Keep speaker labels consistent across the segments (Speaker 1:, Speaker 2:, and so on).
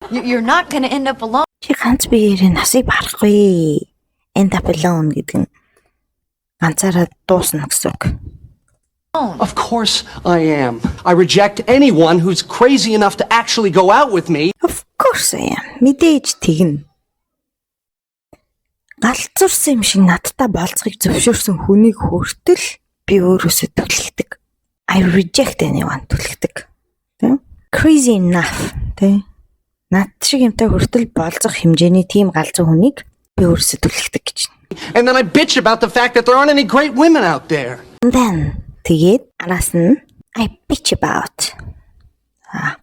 Speaker 1: You're not going to end up alone.
Speaker 2: Чи ганц биеэрээ насыг барахгүй. End up alone гэдэг нь ганцаараа дуусна гэсэн үг.
Speaker 3: Of course I am. I reject anyone who's crazy enough to actually go out with me.
Speaker 2: Of course I am. Мэдээж тэгнэ. Галзуурсан юм шиг надтай болцохыг зөвшөөрсөн хүнийг хүртэл би өөрөөсөө түлхдэг. I reject anyone түлхдэг. Тэ? Crazy enough. Тэ? Над шиг юмтай хүртэл болцох хэмжээний тийм галзуу хүнийг би өөрөөсөө түлхдэг гэж.
Speaker 3: And then I bitch about the fact that there aren't any great women out there.
Speaker 2: And then тэгээд араас нь I bitch about.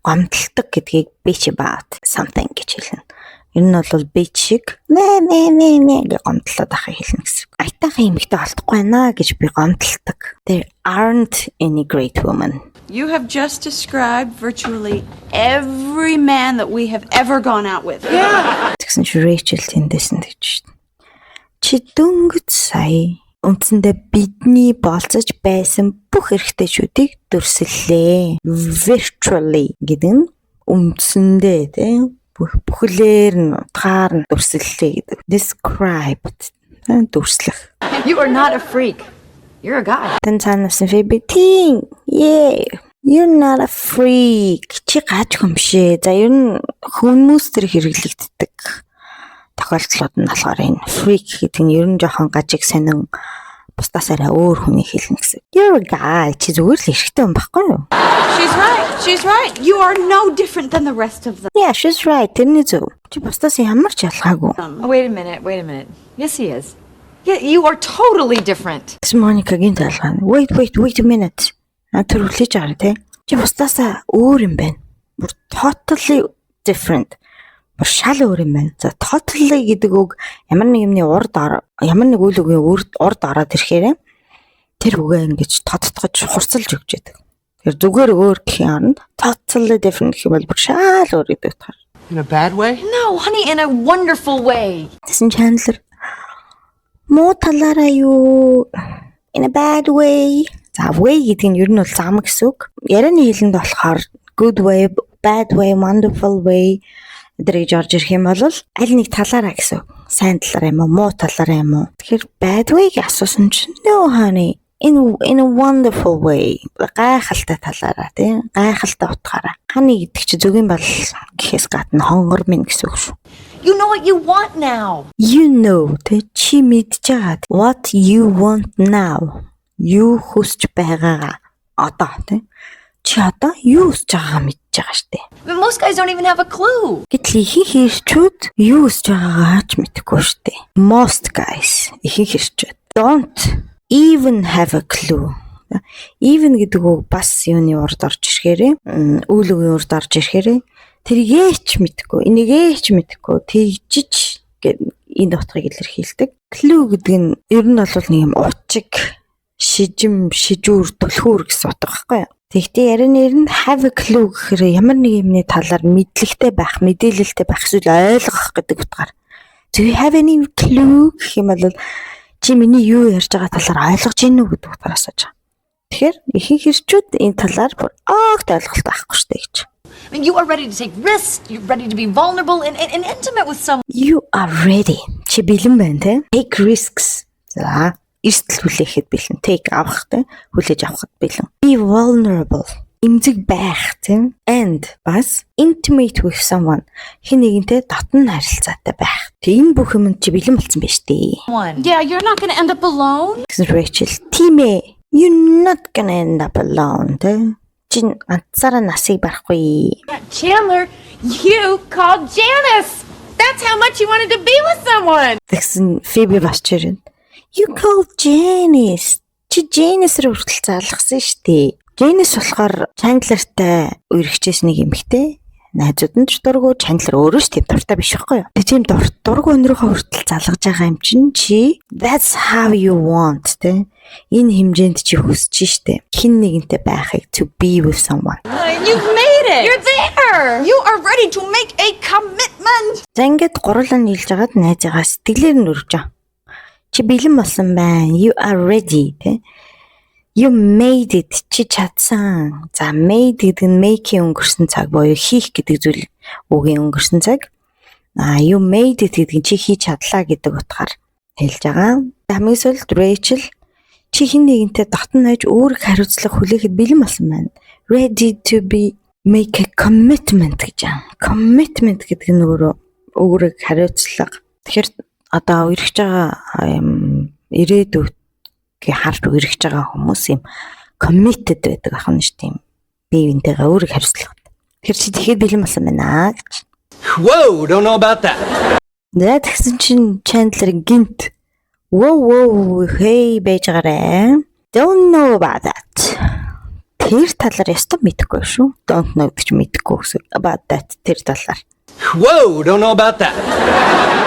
Speaker 2: Гомдлдог гэдгийг bitch about something гэж хэлнэ. Энэ нь бол bitch шиг нэ гэж гомдлоод ахыг хэлнэ гэсэн. Айтайхан эмэгтэй олдохгүй байна гэж би гомдлдог. There aren't any great women.
Speaker 4: You have just described virtually every man that we have ever gone out with.
Speaker 2: Тэгсэн чи Rachel тэндээс нь тэгж шít. Чи дөнгөж сая үндсэндээ бидний болцож байсан бүх эрхтэйчүүдийг дүрслэлээ. Virtually гэдэг нь үндсэндээ тийм бүхлээр нь утгаар нь дүрслэлээ гэдэг. Described дүрслэх.
Speaker 1: You are not a freak. You're a guy.
Speaker 2: Тэн цаанаас нь Phoebe тийм. Yeah. You're not a freak. Чи гаж хүн биш ээ. За ер нь хүмүүс төр хэрэглэгддэг тохиолдлууд нь болохоор энэ freak гэдэг нь ер нь жоохон гажиг сонин бусдаас арай өөр хүний хэлнэ гэсэн. You're a guy. Чи зүгээр л эрэгтэй хүн байхгүй юу?
Speaker 4: She's right. She's right. You are no different than the rest of them.
Speaker 2: Yeah, she's right. Тэрний зөв. Чи бусдаас ямар ч ялгаагүй.
Speaker 1: Oh, wait a minute. Yes, he is. Yeah, you are totally different.
Speaker 2: Моникагийн талгаа. Wait a minute. Төрүүлж байгаа те. Чи бусдаас өөр юм байна. Бүр totally different. Бүр шал өөр юм байна. За totally гэдэг үг ямар нэг юмны урд ямар нэг үйл үгийн урд ороод ирэхээр тэр үгээ ингэж тодтгож хурцлж өгч яадаг. Тэр зүгээр өөр гэх юм. Totally different гэх юм бол бүр шал өөр гэдэг утгаар.
Speaker 3: In a bad way?
Speaker 1: No, honey, in a wonderful way.
Speaker 2: Тэсэн Chandler муу талаараа юу? In a bad way. За way гэдэг нь ер нь бол зам гэсэн үг. Ярианы хэлэнд болохоор good way, bad way, wonderful way гэдгийг орж ирэх юм бол аль нэг талаараа гэсэн үг. Сайн талаараа юм уу, муу талаараа юм уу? Тэгэхээр bad way-г асуусан чинь no honey, in a wonderful way. Гайхалтай талаараа тийм гайхалтай утгаараа. Ханы гэдэг чи зөвгийн бол гэхээс гадна хонгор минь гэсэн үг шүү.
Speaker 1: You know what you want now.
Speaker 2: You know, тэ чи мэдж байгаа. What you want now. Юу хүсэж байгаагаа одоо тэ. Чи одоо юу хүсэж байгаагаа мэдж байгаа штэ.
Speaker 1: But most guys don't even have a clue.
Speaker 2: Гэтэл ихэнх хэрчүүд юу хүсэж байгаагаа ч мэдэхгүй штэ. Most guys ихэнх хэрчүүд don't even have a clue. Even гэдэг үг бас юуны урд орж ирэхээрээ, үйл үгийн урд орж ирэхээрээ тэргээч мэдхгүй, энийгээч мэдхгүй, тэгжиж гэдэг энэ утгыг илэрхийлдэг. Clue гэдэг нь ер нь бол нэг юм учиг, шижим, шижүүр, түлхүүр гэсэн утга байхгүй юу? Тэгтээ ярианы ер нь have a clue гэхээр ямар нэг юмны талаар мэдлэгтэй байх, мэдээлэлтэй байх эсвэл ойлгох гэдэг утгаар. Do you have any clue гэх юм бол чи миний юу ярьж байгаа талаар ойлгож байна уу гэдэг утгаар асууж байгаа. Тэгэхээр ихэнх хэрчүүд энэ талаар бүр огт ойлголт авахгүй шүү дээ гэж.
Speaker 1: I mean, you are ready to take risks. You're ready to be vulnerable and intimate with someone.
Speaker 2: You are ready. Чи бэлэн байна те? Take risks. За, эрсдэл хүлээхэд бэлэн. Take авах те? Хүлээж авахд бэлэн. Be vulnerable. Эмзэг байх те? And бас intimate with someone. Хэн нэгэнтэй дотн харилцаатай байх. Энэ бүх юмд чи бэлэн болсон байж тээ.
Speaker 4: Yeah, you're not going to end up alone.
Speaker 2: Rachel, тийм ээ. You're not gonna end up alone те? Чин ганцаараа насыг барахгүй.
Speaker 4: Chandler, you called Janice. That's how much you wanted to be with someone.
Speaker 2: Тэгсэн Phoebe бас чирэн. You called Janice. Чи Janice рүү хүртэл заалгасан штэ. Janice болохоор Chandler-тай үерхчээс нэг эмэгтэй. Найзууд нь ч дургу, Chandler өөрөө ч тийм дуртай биш байхгүй юу? Тийм дургу өнрөөхөө хүртэл залгаж байгаа юм чинь чи that's how you want те. Энэ хэмжээнд чи хүсэж штэ. Хин нэгэнтэй байхыг to be with someone.
Speaker 4: You've made it. You're there. You are ready to make a commitment.
Speaker 2: За ингээд гурлаа нийлж агаад найзыгаа сэтгэлээр нь өргөж байгаа. Чи бэлэн болсон байна. You are ready те. You made it. Чи чадсан. За made гэдэг нь make-ийн өнгөрсөн цаг буюу хийх гэдэг зүйл үгийн өнгөрсөн цаг. You made it гэдэг нь чи хийж чадлаа гэдэг утгаар хэлж байгаа. Хамгийн сүүлд Rachel чи хэн нэгэнтэй дотн найж өөрийг хариуцлах хүлээхэд бэлэн болсон байна. Ready to be make a commitment гэж байна. Commitment гэдэг нь өөрийг хариуцлага. Тэгэхээр одоо үргэж байгаа ирээдүйдээ харж үргэж байгаа хүмүүс юм committed байдаг ахна ш тийм биеинтэйгээ өөрийг хариуцлах. Тэгэхээр чи тэгэхэд бэлэн болсон байна гэж.
Speaker 3: Whoa, don't know about that.
Speaker 2: За тэгсэн чинь Chandler гинт whoa hey байж гараа. Don't know about that. Тэр талаар ястаа мэдэхгүй шүү. Don't know гэж мэдэхгүй гэсэн. About that тэр талаар.
Speaker 3: Whoa, don't know about that.